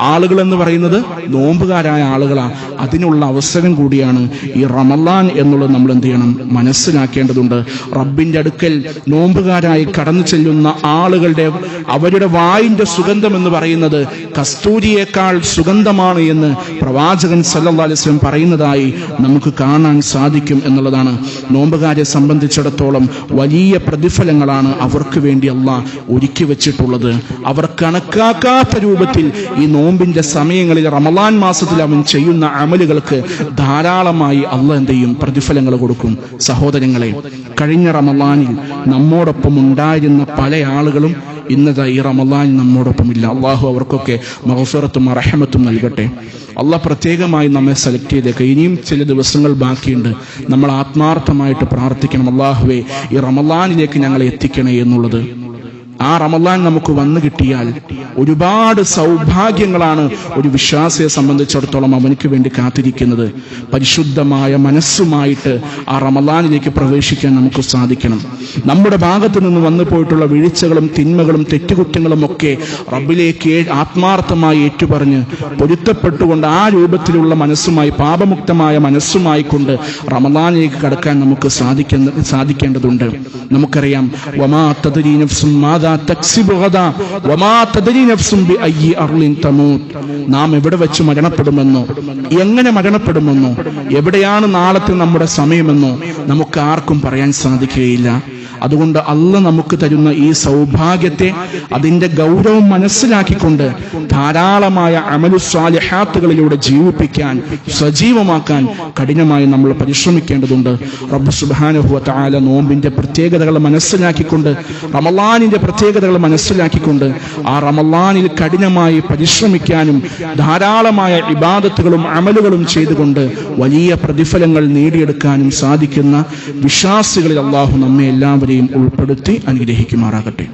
A: ആളുകൾ എന്ന് പറയുന്നത് നോമ്പുകാരായ ആളുകളാണ്. അതിനുള്ള അവസരം കൂടിയാണ് ഈ റമളാൻ എന്നുള്ളത് നമ്മൾ എന്ത് ചെയ്യണം? മനസ്സിലാക്കേണ്ടതുണ്ട്. റബ്ബിന്റെ അടുക്കൽ നോമ്പുകാരായി കടന്നു ചെല്ലുന്ന ആളുകളുടെ അവരുടെ വായിന്റെ സുഗന്ധം എന്ന് പറയുന്നത് കസ്തൂരിയേക്കാൾ സുഗന്ധമാണ് എന്ന് പ്രവാചകൻ സല്ലല്ലാഹു അലൈഹി വസല്ലം പറയുന്നതായി നമുക്ക് കാണാൻ സാധിക്കും എന്നുള്ളതാണ്. നോമ്പുകാരെ സംബന്ധിച്ചിടത്തോളം വലിയ പ്രതിഫലങ്ങളാണ് അവർക്ക് വേണ്ടി അള്ളാഹ് ഒരുക്കി വെച്ചിട്ടുള്ളത്. അവർ കണക്കാക്കാത്ത രൂപത്തിൽ ഈ നോമ്പിന്റെ സമയങ്ങളിൽ റമളാൻ മാസത്തിൽ അവൻ ചെയ്യുന്ന അമലുകൾക്ക് ധാരാളമായി അള്ളാഹ് എന്ത് ചെയ്യും? പ്രതിഫലങ്ങൾ കൊടുക്കും. സഹോദരങ്ങളെ, കഴിഞ്ഞ റമളാനിൽ നമ്മോടൊപ്പം ഉണ്ടായിരുന്ന പല ആളുകളും ഇന്നത്തെ ഈ റമളാനിൽ നമ്മോടൊപ്പമില്ല. അള്ളാഹു അവർക്കൊക്കെ മഗ്ഫിറത്തും റഹ്മത്തും നൽകട്ടെ. അള്ളാഹ് പ്രത്യേകമായി നമ്മെ സെലക്ട് ചെയ്തേക്ക്. ഇനിയും ചില ദിവസങ്ങൾ ബാക്കിയുണ്ട്. നമ്മൾ ആത്മാർത്ഥമായിട്ട് പ്രാർത്ഥിക്കണം, അള്ളാഹുവേ ഈ റമളാനിലേക്ക് ഞങ്ങളെ എത്തിക്കണേ എന്നുള്ളത്. ആ റമളാൻ നമുക്ക് വന്നു കിട്ടിയാൽ ഒരുപാട് സൗഭാഗ്യങ്ങളാണ് ഒരു വിശ്വാസിയെ സംബന്ധിച്ചിടത്തോളം അവനക്ക് വേണ്ടി കാത്തിരിക്കുന്നത്. പരിശുദ്ധമായ മനസ്സുമായിട്ട് ആ റമളാനിലേക്ക് പ്രവേശിക്കാൻ നമുക്ക് സാധിക്കണം. നമ്മുടെ ഭാഗത്ത് നിന്ന് വന്നു പോയിട്ടുള്ള വീഴ്ചകളും തിന്മകളും തെറ്റുകുറ്റങ്ങളും ഒക്കെ റബ്ബിലേക്ക് ആത്മാർത്ഥമായി ഏറ്റുപറഞ്ഞ് പൊരുത്തപ്പെട്ടുകൊണ്ട് ആ രൂപത്തിലുള്ള മനസ്സുമായി, പാപമുക്തമായ മനസ്സുമായി കൊണ്ട് റമളാനിലേക്ക് കടക്കാൻ നമുക്ക് സാധിക്കേണ്ടതുണ്ട്. നമുക്കറിയാം, വമാ തദ്രീ നഫ്സും മാദാ തക്സിബു ഗദാ വമാ തദ്രീ നഫ്സും ബിഅയ്യി അർളിൻ തമൂത്. നാം എവിടെ വെച്ച് മരണപ്പെടുമെന്നോ, എങ്ങനെ മരണപ്പെടുമെന്നോ, എവിടെയാണ് നാളത്തെ നമ്മുടെ സമയമെന്നോ നമുക്ക് ആർക്കും പറയാൻ സാധിക്കുകയില്ല. അതുകൊണ്ട് അള്ളാഹ് നമുക്ക് തരുന്ന ഈ സൗഭാഗ്യത്തെ, അതിന്റെ ഗൗരവം മനസ്സിലാക്കിക്കൊണ്ട് ധാരാളമായ അമലുസ്സാലിഹാത്തുകളിലൂടെ ജീവിപ്പിക്കാൻ, സജീവമാക്കാൻ കഠിനമായി നമ്മൾ പരിശ്രമിക്കേണ്ടതുണ്ട്. റബ്ബ് സുബ്ഹാനഹു വ തആല നോമ്പിന്റെ പ്രത്യേകതകൾ മനസ്സിലാക്കിക്കൊണ്ട്, റമളാനിന്റെ പ്രത്യേകതകൾ മനസ്സിലാക്കിക്കൊണ്ട് ആ റമളാനിൽ കഠിനമായി പരിശ്രമിക്കാനും ധാരാളമായ ഇബാദത്തുകളും അമലുകളും ചെയ്തുകൊണ്ട് വലിയ പ്രതിഫലങ്ങൾ നേടിയെടുക്കാനും സാധിക്കുന്ന വിശ്വാസികളിൽ അള്ളാഹു നമ്മെ എല്ലാവരെയും ഉൾപ്പെടുത്തി അനുഗ്രഹിക്കുമാറാകട്ടെ.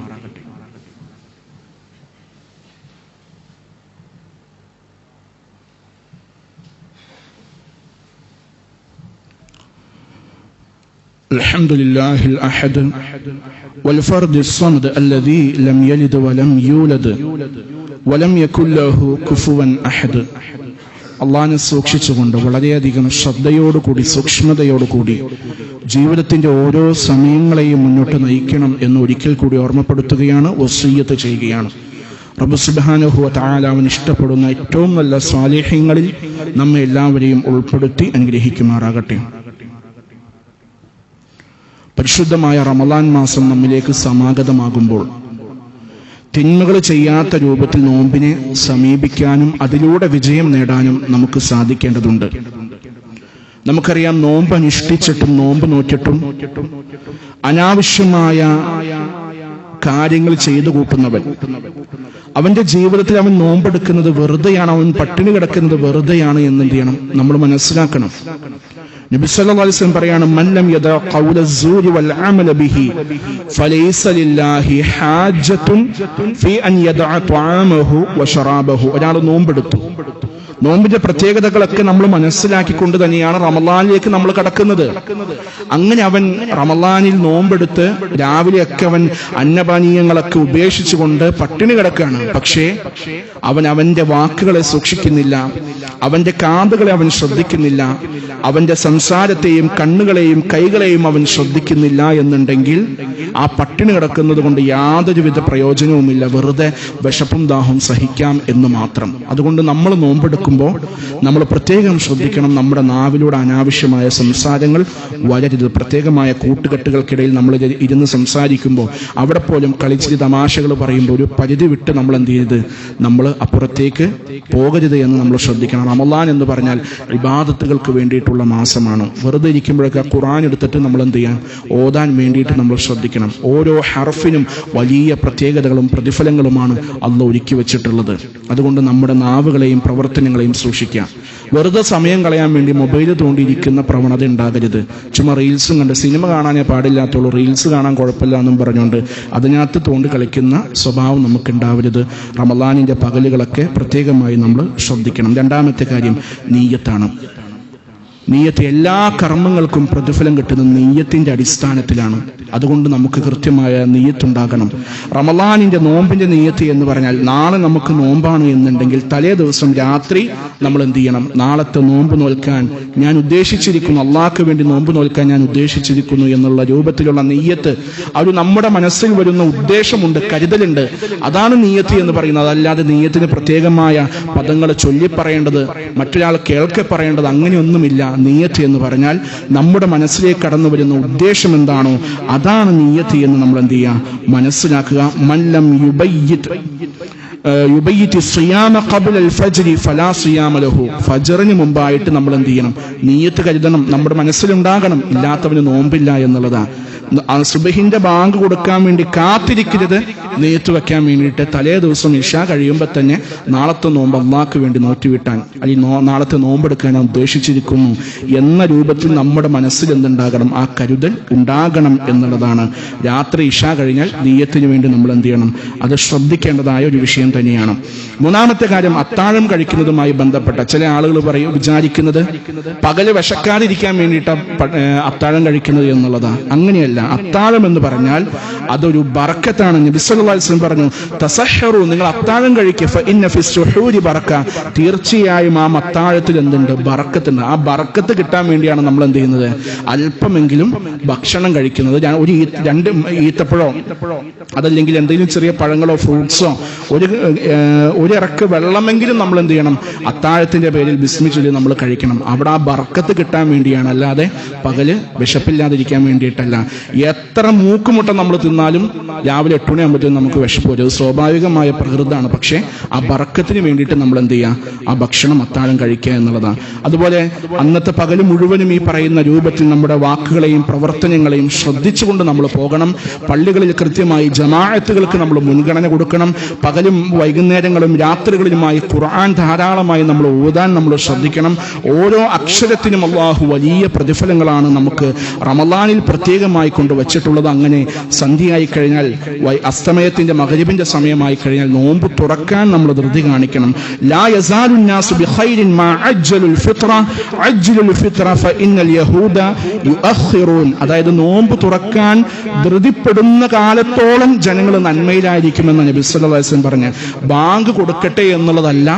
A: الحمد لله الأحد والفرد الصمد الذي لم يلد ولم يولد ولم يكن له كفوا أحد. അള്ളാഹിനെ സൂക്ഷിച്ചുകൊണ്ട് വളരെയധികം ശ്രദ്ധയോടുകൂടി സൂക്ഷ്മതയോടുകൂടി ജീവിതത്തിന്റെ ഓരോ സമയങ്ങളെയും മുന്നോട്ട് നയിക്കണം എന്ന് ഒരിക്കൽ കൂടി ഓർമ്മപ്പെടുത്തുകയാണ്, വസിയ്യത്ത് ചെയ്യുകയാണ്. റബ്ബ് സുബ്ഹാനഹു വ തആല അവൻ ഇഷ്ടപ്പെടുന്ന ഏറ്റവും നല്ല സ്വാലിഹീങ്ങളിൽ നമ്മെ എല്ലാവരെയും ഉൾപ്പെടുത്തി അനുഗ്രഹിക്കുമാറാകട്ടെ. പരിശുദ്ധമായ റമളാൻ മാസം നമ്മിലേക്ക് സമാഗതമാകുമ്പോൾ തിന്മകൾ ചെയ്യാത്ത രൂപത്തിൽ നോമ്പിനെ സമീപിക്കാനും അതിലൂടെ വിജയം നേടാനും നമുക്ക് സാധിക്കേണ്ടതുണ്ട്. നമുക്കറിയാം, നോമ്പ് അനുഷ്ഠിച്ചിട്ടും നോമ്പ് നോറ്റിട്ടും അനാവശ്യമായ കാര്യങ്ങൾ ചെയ്തു കൂട്ടുന്നവൻ, അവന്റെ ജീവിതത്തിൽ അവൻ നോമ്പെടുക്കുന്നത് വെറുതെയാണ്, അവൻ പട്ടിണി കിടക്കുന്നത് വെറുതെയാണ് എന്ന് എന്ത് ചെയ്യണം? നമ്മൾ മനസ്സിലാക്കണം. നബി സല്ലല്ലാഹു അലൈഹി വസല്ലം പറയാണ്, മൻ ലം യദ ഖൗല അസ്സൂരി വൽ അമല ബിഹി ഫലൈസ ലില്ലാഹി ഹാജത്തുൻ ഫീ അൻ യദഅ ത്വഅമഹു വശറാബഹു. ഒരാൾ നോമ്പെടുത്തു, നോമ്പിന്റെ പ്രത്യേകതകളൊക്കെ നമ്മൾ മനസ്സിലാക്കിക്കൊണ്ട് തന്നെയാണ് റമളാനിലേക്ക് നമ്മൾ കടക്കുന്നത്. അങ്ങനെ അവൻ റമളാനിൽ നോമ്പെടുത്ത് രാവിലെയൊക്കെ അവൻ അന്നപാനീയങ്ങളൊക്കെ ഉപേക്ഷിച്ചുകൊണ്ട് പട്ടിണി കിടക്കുകയാണ്. പക്ഷേ അവന്റെ വാക്കുകളെ സൂക്ഷിക്കുന്നില്ല, അവന്റെ കാതുകളെ അവൻ ശ്രദ്ധിക്കുന്നില്ല, അവന്റെ സംസാരത്തെയും കണ്ണുകളെയും കൈകളെയും അവൻ ശ്രദ്ധിക്കുന്നില്ല എന്നുണ്ടെങ്കിൽ ആ പട്ടിണി കിടക്കുന്നത് കൊണ്ട് യാതൊരുവിധ പ്രയോജനവുമില്ല, വെറുതെ വിശപ്പും ദാഹവും സഹിക്കാം എന്ന് മാത്രം. അതുകൊണ്ട് നമ്മൾ നോമ്പെടുക്കുമ്പോൾ നമ്മൾ പ്രത്യേകം ശ്രദ്ധിക്കണം, നമ്മുടെ നാവിലൂടെ അനാവശ്യമായ സംസാരങ്ങൾ വരരുത്. പ്രത്യേകമായ കൂട്ടുകെട്ടുകൾക്കിടയിൽ നമ്മൾ ഇരുന്ന് സംസാരിക്കുമ്പോൾ അവിടെ പോലും കളിച്ചിരി തമാശകൾ പറയുമ്പോൾ ഒരു പരിധി വിട്ട് നമ്മൾ എന്ത് ചെയ്യരുത്, നമ്മൾ അപ്പുറത്തേക്ക് പോകരുത് എന്ന് നമ്മൾ ശ്രദ്ധിക്കണം. റമളാൻ എന്ന് പറഞ്ഞാൽ ഇബാദത്തുകൾക്ക് വേണ്ടിയിട്ടുള്ള മാസമാണ്. വെറുതെ ഇരിക്കുമ്പോഴൊക്കെ ഖുർആൻ എടുത്തിട്ട് നമ്മൾ എന്ത് ചെയ്യാൻ, ഓതാൻ വേണ്ടിയിട്ട് നമ്മൾ ശ്രദ്ധിക്കണം. ഓരോ ഹർഫിനും വലിയ പ്രത്യേകതകളും പ്രതിഫലങ്ങളുമാണ് അല്ലാഹ് ഒരുക്കി വെച്ചിട്ടുള്ളത്. അതുകൊണ്ട് നമ്മുടെ നാവുകളെയും പ്രവർത്തനങ്ങളെയും സൂക്ഷിക്കാം. വെറുതെ സമയം കളയാൻ വേണ്ടി മൊബൈൽ തോണ്ടിയിരിക്കുന്ന പ്രവണത ഉണ്ടാകരുത്. ചുമ്മാ റീൽസും കണ്ട്, സിനിമ കാണാനേ പാടില്ലാത്തുള്ളൂ, റീൽസ് കാണാൻ കുഴപ്പമില്ല എന്നും പറഞ്ഞുകൊണ്ട് അതിനകത്ത് തോണ്ടി കളിക്കുന്ന സ്വഭാവം നമുക്ക് ഉണ്ടാവരുത്. റമളാനിന്റെ പകലുകളൊക്കെ പ്രത്യേകമായി നമ്മൾ ശ്രദ്ധിക്കണം. രണ്ടാമത്തെ കാര്യം നീയത്താണ്. നീയത്ത്, എല്ലാ കർമ്മങ്ങൾക്കും പ്രതിഫലം കിട്ടുന്നത് നീയത്തിന്റെ അടിസ്ഥാനത്തിലാണ്. അതുകൊണ്ട് നമുക്ക് കൃത്യമായ നീയത്തുണ്ടാകണം. റമളാനിന്റെ നോമ്പിന്റെ നീയത്ത് എന്ന് പറഞ്ഞാൽ, നാളെ നമുക്ക് നോമ്പാണ് എന്നുണ്ടെങ്കിൽ തലേ ദിവസം രാത്രി നമ്മൾ എന്ത് ചെയ്യണം, നാളത്തെ നോമ്പ് നോൽക്കാൻ ഞാൻ ഉദ്ദേശിച്ചിരിക്കുന്നു, അള്ളാഹ്ക്ക് വേണ്ടി നോമ്പ് നോൽക്കാൻ ഞാൻ ഉദ്ദേശിച്ചിരിക്കുന്നു എന്നുള്ള രൂപത്തിലുള്ള നീയത്ത്, അത് നമ്മുടെ മനസ്സിൽ വരുന്ന ഉദ്ദേശമുണ്ട്, കരുതലുണ്ട്, അതാണ് നീയത്ത് എന്ന് പറയുന്നത്. അതല്ലാതെ നീയത്തിന് പ്രത്യേകമായ പദങ്ങൾ ചൊല്ലിപ്പറയേണ്ടത്, മറ്റൊരാൾ കേൾക്കെ പറയേണ്ടത്, അങ്ങനെയൊന്നുമില്ല. നിയ്യത്ത് എന്ന് പറഞ്ഞാൽ നമ്മുടെ മനസ്സിലേക്ക് കടന്നു വരുന്ന ഉദ്ദേശം എന്താണോ അതാണ് നിയ്യത്ത് എന്ന് നമ്മൾ എന്ത് ചെയ്യുക, മനസ്സിലാക്കുക. മല്ലം യുബയ്യിതി സിയാമ ഖബ്ല അൽ ഫജ്രി ഫലാ സിയാമ ലഹു. ഫജ്റിന് മുമ്പായിട്ട് നമ്മൾ എന്ത് ചെയ്യണം, നിയ്യത്ത് കരുതണം, നമ്മുടെ മനസ്സിലുണ്ടാകണം. ഇല്ലാത്തവന് നോമ്പില്ല എന്നുള്ളതാണ്. സുബഹിന്റെ ബാങ്ക് കൊടുക്കാൻ വേണ്ടി കാത്തിരിക്കരുത്, നിയ്യത്ത് വെക്കാൻ വേണ്ടിയിട്ട് തലേ ദിവസം ഇശാ കഴിയുമ്പോൾ തന്നെ നാളത്തെ നോമ്പ് അള്ളാഹ്ക്ക് വേണ്ടി നോറ്റിവിട്ടാൻ, അല്ലെങ്കിൽ നാളത്തെ നോമ്പെടുക്കാൻ ഞാൻ ഉദ്ദേശിച്ചിരിക്കുന്നു എന്ന രൂപത്തിൽ നമ്മുടെ മനസ്സിൽ എന്തുണ്ടാകണം, ആ കരുതൽ ഉണ്ടാകണം എന്നുള്ളതാണ്. രാത്രി ഇശാ കഴിഞ്ഞാൽ നിയ്യത്തിന് വേണ്ടി നമ്മൾ എന്ത് ചെയ്യണം, അത് ശ്രദ്ധിക്കേണ്ടതായ ഒരു വിഷയം തന്നെയാണ്. മൂന്നാമത്തെ കാര്യം, അത്താഴം കഴിക്കുന്നതുമായി ബന്ധപ്പെട്ട ചില ആളുകൾ വിചാരിക്കുന്നത് പകല് വിശക്കാതിരിക്കാൻ വേണ്ടിയിട്ട് അത്താഴം കഴിക്കുന്നത് എന്നുള്ളതാണ്. അങ്ങനെയല്ല. അത്താഴം എന്ന് പറഞ്ഞാൽ അതൊരു ബറക്കത്താണ്. നബി സല്ലല്ലാഹു അലൈഹി വസല്ലം പറഞ്ഞു, തസഹറു, നിങ്ങൾ അത്താഴം കഴിക്കുക, ഫഇന്ന ഫി സുഹൂരി ബറക്ക, തീർച്ചയായും ആ അത്താഴത്തിൽ എന്തുണ്ട്, ബറക്കത്തുണ്ട്. ആ ബറക്കത്ത് കിട്ടാൻ വേണ്ടിയാണ് നമ്മൾ എന്ത് ചെയ്യുന്നത്, അല്പമെങ്കിലും ഭക്ഷണം കഴിക്കുന്നത്. ഒരു രണ്ട് ഈത്തപ്പഴോ അതല്ലെങ്കിൽ എന്തെങ്കിലും ചെറിയ പഴങ്ങളോ ഫ്രൂട്ട്സോ ഒരിറക്ക് വെള്ളമെങ്കിലും നമ്മൾ എന്ത് ചെയ്യണം, അത്താഴത്തിന്റെ പേരിൽ ബിസ്മി ചൊല്ലി നമ്മൾ കഴിക്കണം. അവിടെ ആ ബറക്കത്ത് കിട്ടാൻ വേണ്ടിയാണ്, അല്ലാതെ പകല് വിശപ്പില്ലാതിരിക്കാൻ വേണ്ടിയിട്ടല്ല. എത്ര മൂക്കുമുട്ട നമ്മൾ തിന്നാലും രാവിലെ 8 മണിയാകുമ്പോഴത്തേക്കും നമുക്ക് വിശപ്പ് വരും. സ്വാഭാവികമായ പ്രകൃതമാണ്. പക്ഷേ ആ ബറക്കത്തിന് വേണ്ടിയിട്ട് നമ്മൾ എന്ത് ചെയ്യുക, ആ ഭക്ഷണം അത്താഴം കഴിക്കുക എന്നുള്ളതാണ്. അതുപോലെ അന്നത്തെ പകല് മുഴുവനും ഈ പറയുന്ന രൂപത്തിൽ നമ്മുടെ വാക്കുകളെയും പ്രവർത്തനങ്ങളെയും ശ്രദ്ധിച്ചുകൊണ്ട് നമ്മൾ പോകണം. പള്ളികളിൽ കൃത്യമായി ജമാഅത്തുകൾക്ക് നമ്മൾ മുൻഗണന കൊടുക്കണം. പകലും വൈകുന്നേരങ്ങളും രാത്രികളിലുമായി ഖുർആൻ ധാരാളമായി നമ്മൾ ഓതാൻ നമ്മൾ ശ്രദ്ധിക്കണം. ഓരോ അക്ഷരത്തിനും അല്ലാഹു വലിയ പ്രതിഫലങ്ങളാണ് നമുക്ക് റമളാനിൽ പ്രത്യേകമായി കൊണ്ടുവച്ചിട്ടുള്ളത്. അങ്ങനെ സന്ധ്യയായി കഴിഞ്ഞാൽ, അസ്തമയത്തിന്റെ മഗ്രിബിന്റെ സമയമായി കഴിഞ്ഞാൽ നോമ്പ് തുറക്കാൻ നമ്മൾ ധൃതി കാണിക്കണം. ലാ യസാലു നാസു ബിഖൈരിൻ മാ അജ്ജലുൽ ഫിത്ര അജ്ജലുൽ ഫിത്ര ഫഇന്നൽ യഹൂദ യുഅഖിറൂൻ. അതായത് നോമ്പ് തുറക്കാൻ ധൃതിപ്പെടുന്ന കാലത്തോളം ജനങ്ങൾ നന്മയിലായിരിക്കുമെന്ന് നബി സല്ലല്ലാഹു അലൈഹി വസല്ലം പറഞ്ഞു. ബാങ്ക് കൊടുക്കട്ടെ എന്നുള്ളതല്ല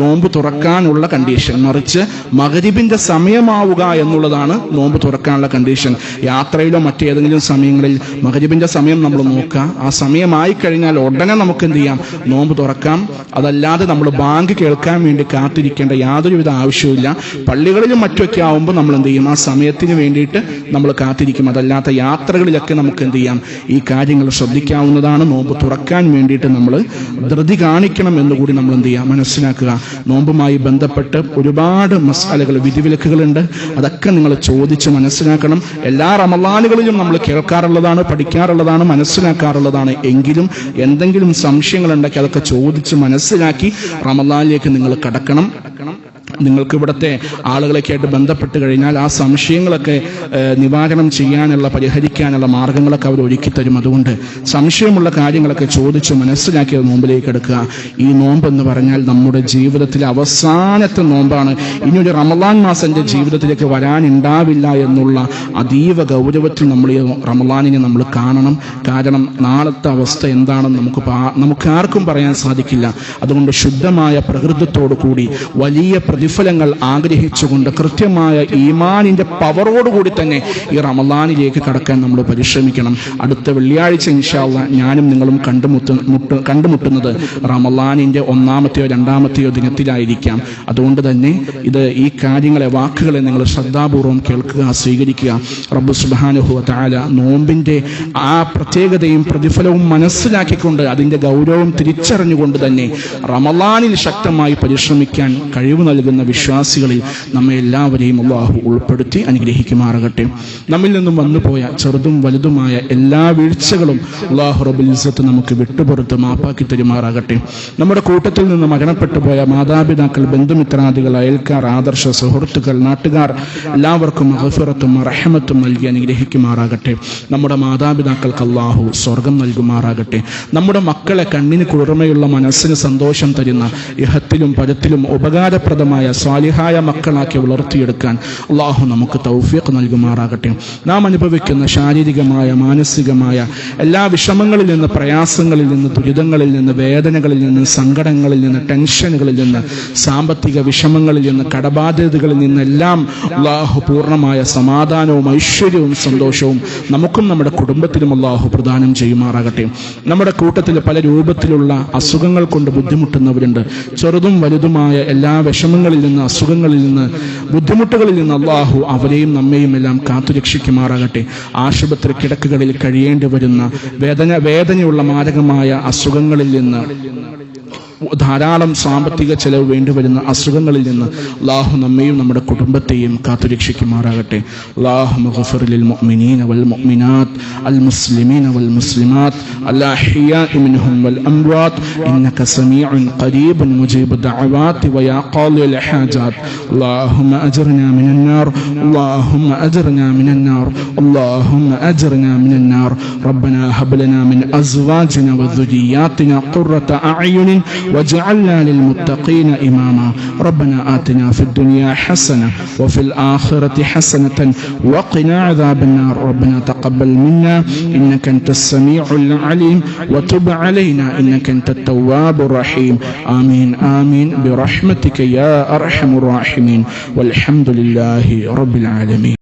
A: നോമ്പ് തുറക്കാനുള്ള കണ്ടീഷൻ, മറിച്ച് മഗ്രിബിന്റെ സമയമാവുക എന്നുള്ളതാണ് നോമ്പ് തുറക്കാനുള്ള കണ്ടീഷൻ. യാത്രയിലോ മറ്റേതെങ്കിലും സമയങ്ങളിൽ മഗ്രിബിന്റെ സമയം നമ്മൾ നോക്കുക. ആ സമയമായി കഴിഞ്ഞാൽ ഉടനെ നമുക്ക് എന്ത് ചെയ്യാം, നോമ്പ് തുറക്കാം. അതല്ലാതെ നമ്മൾ ബാങ്ക് കേൾക്കാൻ വേണ്ടി കാത്തിരിക്കേണ്ട യാതൊരുവിധ ആവശ്യമില്ല. പള്ളികളിലും മറ്റൊക്കെ ആവുമ്പോൾ നമ്മൾ എന്ത് ചെയ്യും, ആ സമയത്തിന് വേണ്ടിയിട്ട് നമ്മൾ കാത്തിരിക്കും. അതല്ലാത്ത യാത്രകളിലൊക്കെ നമുക്ക് എന്ത് ചെയ്യാം, ഈ കാര്യങ്ങൾ ശ്രദ്ധിക്കാവുന്നതാണ്. നോമ്പ് തുറക്കാൻ വേണ്ടിയിട്ട് നമ്മൾ ധൃതി കാണിക്കണം എന്നുകൂടി നമ്മൾ എന്ത് ചെയ്യാം, മനസ്സിലാക്കുക. നോമ്പുമായി ബന്ധപ്പെട്ട് ഒരുപാട് മസാലകൾ, വിധിവിലക്കുകളുണ്ട്. അതൊക്കെ നിങ്ങൾ ചോദിച്ച് മനസ്സിലാക്കണം. എല്ലാ റമളാനുകളിലും നമ്മൾ കേൾക്കാറുള്ളതാണ്, പഠിക്കാറുള്ളതാണ്, മനസ്സിലാക്കാറുള്ളതാണ്. എങ്കിലും എന്തെങ്കിലും സംശയങ്ങളുണ്ടെങ്കിൽ അതൊക്കെ ചോദിച്ച് മനസ്സിലാക്കി റമളാനിലേക്ക് നിങ്ങൾ കടക്കണം. നിങ്ങൾക്ക് ഇവിടുത്തെ ആളുകളൊക്കെ ആയിട്ട് ബന്ധപ്പെട്ട് കഴിഞ്ഞാൽ ആ സംശയങ്ങളൊക്കെ നിവാരണം ചെയ്യാനുള്ള, പരിഹരിക്കാനുള്ള മാർഗങ്ങളൊക്കെ അവർ ഒരുക്കി തരും. അതുകൊണ്ട് സംശയമുള്ള കാര്യങ്ങളൊക്കെ ചോദിച്ച് മനസ്സിലാക്കി നോമ്പിലേക്ക് എടുക്കുക. ഈ നോമ്പ് എന്ന് പറഞ്ഞാൽ നമ്മുടെ ജീവിതത്തിലെ അവസാനത്തെ നോമ്പാണ്. ഇനിയൊരു റമളാൻ മാസം എൻ്റെ ജീവിതത്തിലേക്ക് വരാനുണ്ടാവില്ല എന്നുള്ള അതീവ ഗൗരവത്തിൽ നമ്മൾ ഈ റമളാനിനെ നമ്മൾ കാണണം. കാരണം നാളത്തെ അവസ്ഥ എന്താണെന്ന് നമുക്ക് ആർക്കും പറയാൻ സാധിക്കില്ല. അതുകൊണ്ട് ശുദ്ധമായ പ്രകൃതത്തോടു കൂടി വലിയ പ്രതിഫലങ്ങൾ ആഗ്രഹിച്ചുകൊണ്ട് കൃത്യമായ ഈമാനിന്റെ പവറോടുകൂടി തന്നെ ഈ റമളാനിലേക്ക് കടക്കാൻ നമ്മൾ പരിശ്രമിക്കണം. അടുത്ത വെള്ളിയാഴ്ച ഇൻഷാ അല്ലാഹ് ഞാനും നിങ്ങളും കണ്ടുമുട്ടുന്നത് റമളാനിന്റെ 1-മത്തെയോ 2-മത്തെയോ ദിനത്തിലായിരിക്കാം. അതുകൊണ്ട് തന്നെ ഈ കാര്യങ്ങളെ, വാക്കുകളെ നിങ്ങൾ ശ്രദ്ധാപൂർവം കേൾക്കുക, സ്വീകരിക്കുക. റബ്ബ് സുബ്ഹാനഹു വ തആല നോമ്പിന്റെ ആ പ്രത്യേകതയും പ്രതിഫലവും മനസ്സിലാക്കിക്കൊണ്ട് അതിന്റെ ഗൗരവം തിരിച്ചറിഞ്ഞുകൊണ്ട് തന്നെ റമളാനിൽ ശക്തമായി പരിശ്രമിക്കാൻ കഴിവ് നൽകുന്ന വിശ്വാസികളിൽ നമ്മെ എല്ലാവരെയും അല്ലാഹു ഉൾപ്പെടുത്തി അനുഗ്രഹിക്കുമാറാകട്ടെ. നമ്മിൽ നിന്നും വന്നുപോയ ചെറുതും വലുതുമായ എല്ലാ വീഴ്ചകളും അല്ലാഹു റബ്ബുൽ ഇസ്സത്ത് നമുക്ക് വിട്ടുപുറത്ത് മാപ്പാക്കി തരുമാറാകട്ടെ. നമ്മുടെ കൂട്ടത്തിൽ നിന്ന് മരണപ്പെട്ടു പോയ മാതാപിതാക്കൾ, ബന്ധുമിത്രാദികൾ, അയൽക്കാർ, ആദർശ സുഹൃത്തുക്കൾ, നാട്ടുകാർ എല്ലാവർക്കും മഗ്ഫിറത്തും റഹ്മത്തും നൽകി അനുഗ്രഹിക്കുമാറാകട്ടെ. നമ്മുടെ മാതാപിതാക്കൾക്ക് അല്ലാഹു സ്വർഗം നൽകുമാറാകട്ടെ. നമ്മുടെ മക്കളെ കണ്ണിന് കുളിർമയുള്ള, മനസ്സിന് സന്തോഷം തരുന്ന, ഇഹത്തിലും പരത്തിലും ഉപകാരപ്രദമായ സ്വാലിഹായ മക്കളാക്കി വളർത്തിയെടുക്കാൻ അല്ലാഹു നമുക്ക് തൗഫീഖ് നൽകുമാറാകട്ടെ. നാം അനുഭവിക്കുന്ന ശാരീരികമായ, മാനസികമായ എല്ലാ വിഷമങ്ങളിൽ നിന്ന്, പ്രയാസങ്ങളിൽ നിന്ന്, ദുരിതങ്ങളിൽ നിന്ന്, വേദനകളിൽ നിന്ന്, സങ്കടങ്ങളിൽ നിന്ന്, ടെൻഷനുകളിൽ നിന്ന്, സാമ്പത്തിക വിഷമങ്ങളിൽ നിന്ന്, കടബാധ്യതകളിൽ നിന്നെല്ലാം അല്ലാഹു പൂർണ്ണമായ സമാധാനവും ഐശ്വര്യവും സന്തോഷവും നമുക്കും നമ്മുടെ കുടുംബത്തിലും അല്ലാഹു പ്രദാനം ചെയ്യുമാറാകട്ടെ. നമ്മുടെ കൂട്ടത്തിൽ പല രൂപത്തിലുള്ള അസുഖങ്ങൾ കൊണ്ട് ബുദ്ധിമുട്ടുന്നവരുണ്ട്. ചെറുതും വലുതുമായ എല്ലാ വിഷമങ്ങളിൽ വിഷമങ്ങളിൽ നിന്ന്, അസുഖങ്ങളിൽ നിന്ന്, ബുദ്ധിമുട്ടുകളിൽ നിന്ന് അള്ളാഹു അവരെയും നമ്മയും എല്ലാം കാത്തുരക്ഷിക്കുമാറാകട്ടെ. ആശുപത്രി കിടക്കുകളിൽ കഴിയേണ്ടി വരുന്ന വേദനയുള്ള മാരകമായ അസുഖങ്ങളിൽ നിന്ന്, ധാരാളം സാമ്പത്തിക ചെലവ് വേണ്ടിവരുന്ന അസുഖങ്ങളിൽ നിന്ന് അല്ലാഹു നമ്മയും നമ്മുടെ കുടുംബത്തെയും കാത്തുരക്ഷിക്കുമാറാകട്ടെ. അല്ലാഹുമ്മ ഗ്ഫിർ ലിൽ മുഅ്മിനീന വൽ മുഅ്മിനാത്ത് അൽ മുസ്ലിമീന വൽ മുസ്ലിമാത്ത് അൽ അഹ്യാഇ മിൻഹും വൽ അംവാത്ത് ഇന്നക സമീഉൻ ഖരീബുൻ മുജീബു ദഅവാതി വയാ ഖാദിൽ ഹാജാത്ത്. അല്ലാഹുമ്മ അജ്ർനാ മിനൻ നാർ, അല്ലാഹുമ്മ അജ്ർനാ മിനൻ നാർ, അല്ലാഹുമ്മ അജ്ർനാ മിനൻ നാർ. റബ്ബനാ ഹബ് ലനാ മിൻ അസ്വാജിനാ വദുരിയാതിനാ ഖുർറത അഅ്യുനിൻ وجعلنا للمتقين إماما. ربنا آتنا في الدنيا حسنة وفي الآخرة حسنة وقنا عذاب النار. ربنا تقبل منا إنك أنت السميع العليم وتب علينا إنك أنت التواب الرحيم. آمين آمين برحمتك يا أرحم الراحمين والحمد لله رب العالمين.